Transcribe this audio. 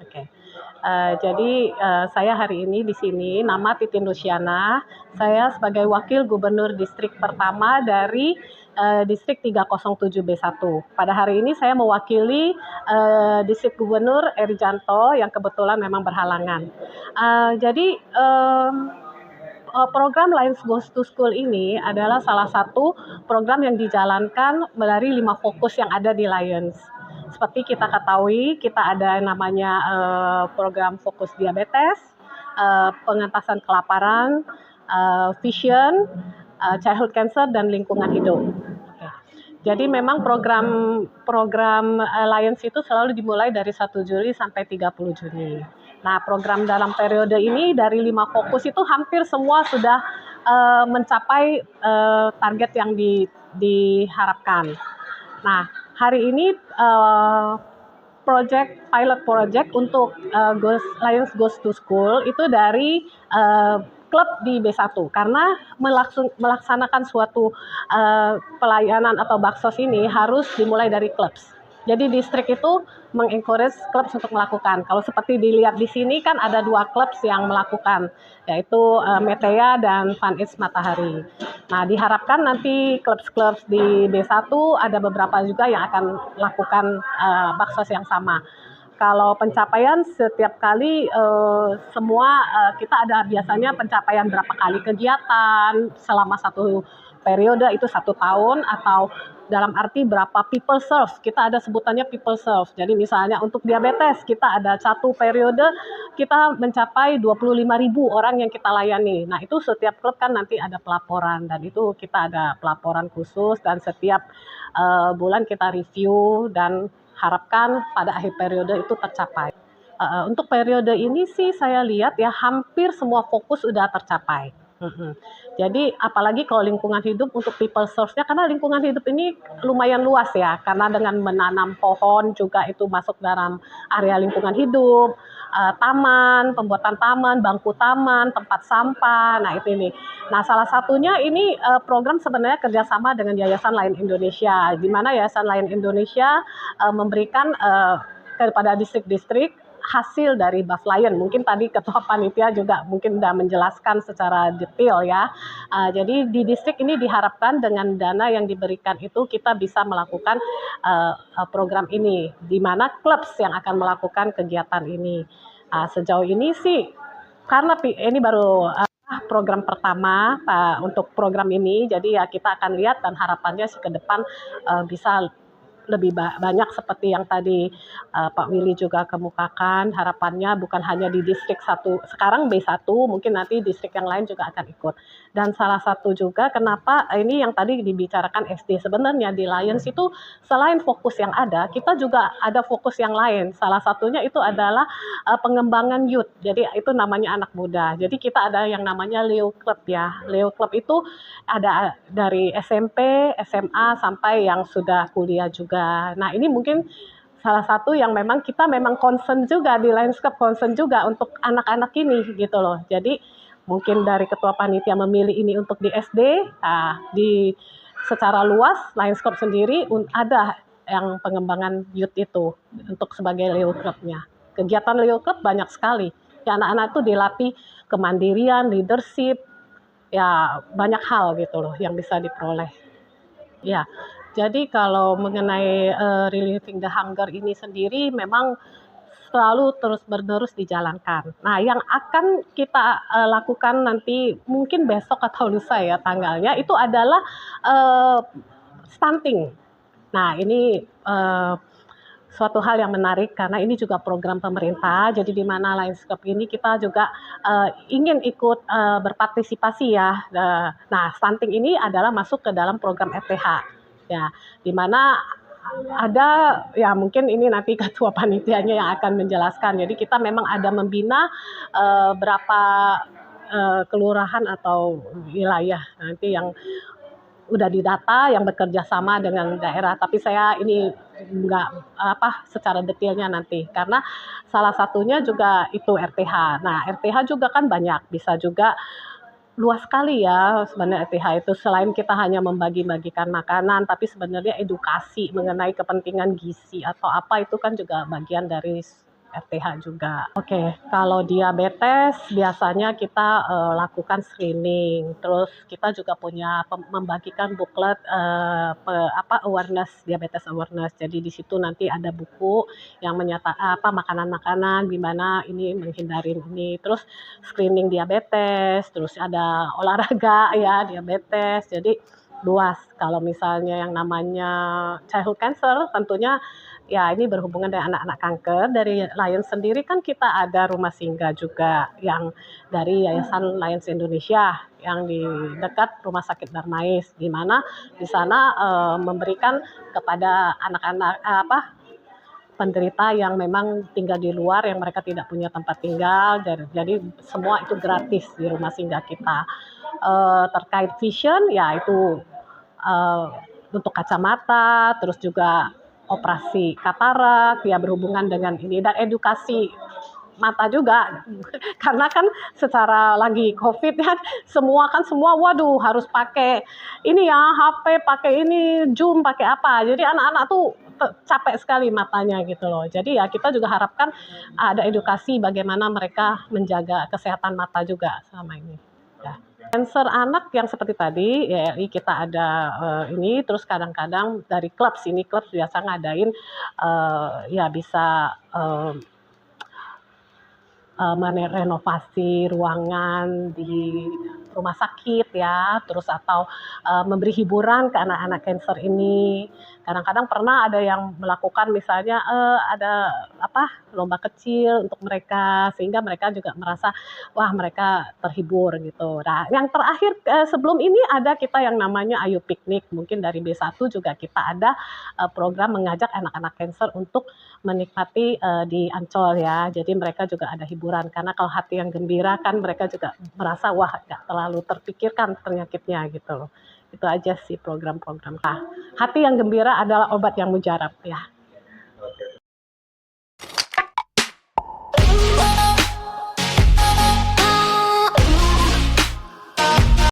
Oke. Jadi saya hari ini di sini nama Titin Luciana. Saya sebagai Wakil Gubernur Distrik pertama dari Distrik 307B1. Pada hari ini saya mewakili Distrik Gubernur Erijanto yang kebetulan memang berhalangan. Jadi program Lions Goes to School ini adalah salah satu program yang dijalankan dari 5 fokus yang ada di Lions. Seperti kita ketahui, kita ada namanya program fokus diabetes, pengentasan kelaparan, vision, childhood cancer, dan lingkungan hidup. Oke. Jadi memang program Lions itu selalu dimulai dari 1 Juli sampai 30 Juni. Nah, program dalam periode ini dari 5 fokus itu hampir semua sudah mencapai target yang diharapkan. Nah, hari ini pilot project untuk Lions Goes to School itu dari klub di B1 karena melaksanakan suatu pelayanan atau baksos ini harus dimulai dari klub. Jadi distrik itu mengencourage klub untuk melakukan. Kalau seperti dilihat di sini kan ada 2 klub yang melakukan, yaitu Metea dan Fun Eats Matahari. Nah, diharapkan nanti klub-klub di B1 ada beberapa juga yang akan lakukan baksos yang sama. Kalau pencapaian setiap kali semua kita ada biasanya pencapaian berapa kali kegiatan selama satu periode itu 1 tahun atau dalam arti berapa people serve. Kita ada sebutannya people serve. Jadi misalnya untuk diabetes kita ada 1 periode kita mencapai 25.000 orang yang kita layani. Nah, itu setiap klub kan nanti ada pelaporan dan itu kita ada pelaporan khusus dan setiap bulan kita review dan harapkan pada akhir periode itu tercapai. Untuk periode ini sih saya lihat ya hampir semua fokus sudah tercapai. Jadi apalagi kalau lingkungan hidup untuk people source-nya karena lingkungan hidup ini lumayan luas ya karena dengan menanam pohon juga itu masuk dalam area lingkungan hidup, taman, pembuatan taman, bangku taman, tempat sampah. Nah, itu ini. Nah, salah satunya ini program sebenarnya kerjasama dengan Yayasan Lion Indonesia, di mana Yayasan Lion Indonesia memberikan kepada distrik-distrik hasil dari Buff Lion. Mungkin tadi Ketua Panitia juga mungkin sudah menjelaskan secara detail ya. Jadi di distrik ini diharapkan dengan dana yang diberikan itu kita bisa melakukan program ini, di mana klub yang akan melakukan kegiatan ini. Sejauh ini sih, karena ini baru program pertama untuk program ini, jadi ya kita akan lihat dan harapannya ke depan bisa lebih banyak seperti yang tadi Pak Willy juga kemukakan, harapannya bukan hanya di distrik 1, sekarang B1, mungkin nanti distrik yang lain juga akan ikut. Dan salah satu juga kenapa ini yang tadi dibicarakan SD, sebenarnya di Lions itu selain fokus yang ada, kita juga ada fokus yang lain. Salah satunya itu adalah pengembangan youth, jadi itu namanya anak muda. Jadi kita ada yang namanya Leo Club ya. Leo Club itu ada dari SMP, SMA, sampai yang sudah kuliah juga. Nah, ini mungkin salah satu yang memang kita memang concern juga di Lions Club, concern juga untuk anak-anak ini gitu loh. Jadi mungkin dari Ketua Panitia memilih ini untuk di SD, di secara luas Lions Club sendiri ada yang pengembangan youth itu untuk sebagai Leo Club-nya. Kegiatan Leo Club banyak sekali. Ya, anak-anak itu dilatih kemandirian, leadership, ya banyak hal gitu loh yang bisa diperoleh. Ya, jadi kalau mengenai Relieving the Hunger ini sendiri memang selalu terus-menerus dijalankan. Nah, yang akan kita lakukan nanti mungkin besok atau lusa ya tanggalnya itu adalah stunting. Nah, ini suatu hal yang menarik karena ini juga program pemerintah. Jadi di mana Lions Club ini kita juga ingin ikut berpartisipasi ya. Nah, stunting ini adalah masuk ke dalam program RTH ya, di mana ada ya mungkin ini nanti ketua panitianya yang akan menjelaskan. Jadi kita memang ada membina berapa kelurahan atau wilayah nanti yang udah didata yang bekerja sama dengan daerah, tapi saya ini nggak secara detailnya nanti karena salah satunya juga itu RTH. Nah, RTH juga kan banyak, bisa juga luas sekali ya sebenarnya RTH itu, selain kita hanya membagi-bagikan makanan, tapi sebenarnya edukasi mengenai kepentingan gizi atau apa itu kan juga bagian dari RTH juga. Oke, kalau diabetes biasanya kita lakukan screening. Terus kita juga punya membagikan buklet awareness, diabetes awareness. Jadi di situ nanti ada buku yang makanan-makanan gimana ini menghindari ini. Terus screening diabetes, terus ada olahraga ya diabetes. Jadi luas. Kalau misalnya yang namanya childhood cancer tentunya ya ini berhubungan dengan anak-anak kanker. Dari Lions sendiri kan kita ada rumah singgah juga yang dari Yayasan Lions Indonesia yang di dekat Rumah Sakit Darmais, di mana di sana memberikan kepada anak-anak penderita yang memang tinggal di luar, yang mereka tidak punya tempat tinggal, jadi semua itu gratis di rumah singgah kita. Terkait vision ya itu untuk kacamata, terus juga operasi katarak ya berhubungan dengan ini, dan edukasi mata juga karena kan secara lagi COVID kan semua waduh harus pakai ini ya HP, pakai ini Zoom, pakai apa, jadi anak-anak tuh capek sekali matanya gitu loh. Jadi ya kita juga harapkan ada edukasi bagaimana mereka menjaga kesehatan mata juga selama ini ya. Cancer anak yang seperti tadi, ya kita ada ini, terus kadang-kadang dari klub biasa ngadain ya bisa merenovasi ruangan di rumah sakit ya, terus atau memberi hiburan ke anak-anak cancer ini. Kadang-kadang pernah ada yang melakukan misalnya ada lomba kecil untuk mereka sehingga mereka juga merasa wah mereka terhibur gitu. Nah, yang terakhir sebelum ini ada kita yang namanya Ayu Piknik. Mungkin dari B1 juga kita ada program mengajak anak-anak cancer untuk menikmati di Ancol ya. Jadi mereka juga ada hiburan karena kalau hati yang gembira kan mereka juga merasa wah nggak terlalu terpikirkan penyakitnya gitu loh. Itu aja sih program-program. Nah, hati yang gembira adalah obat yang mujarab ya.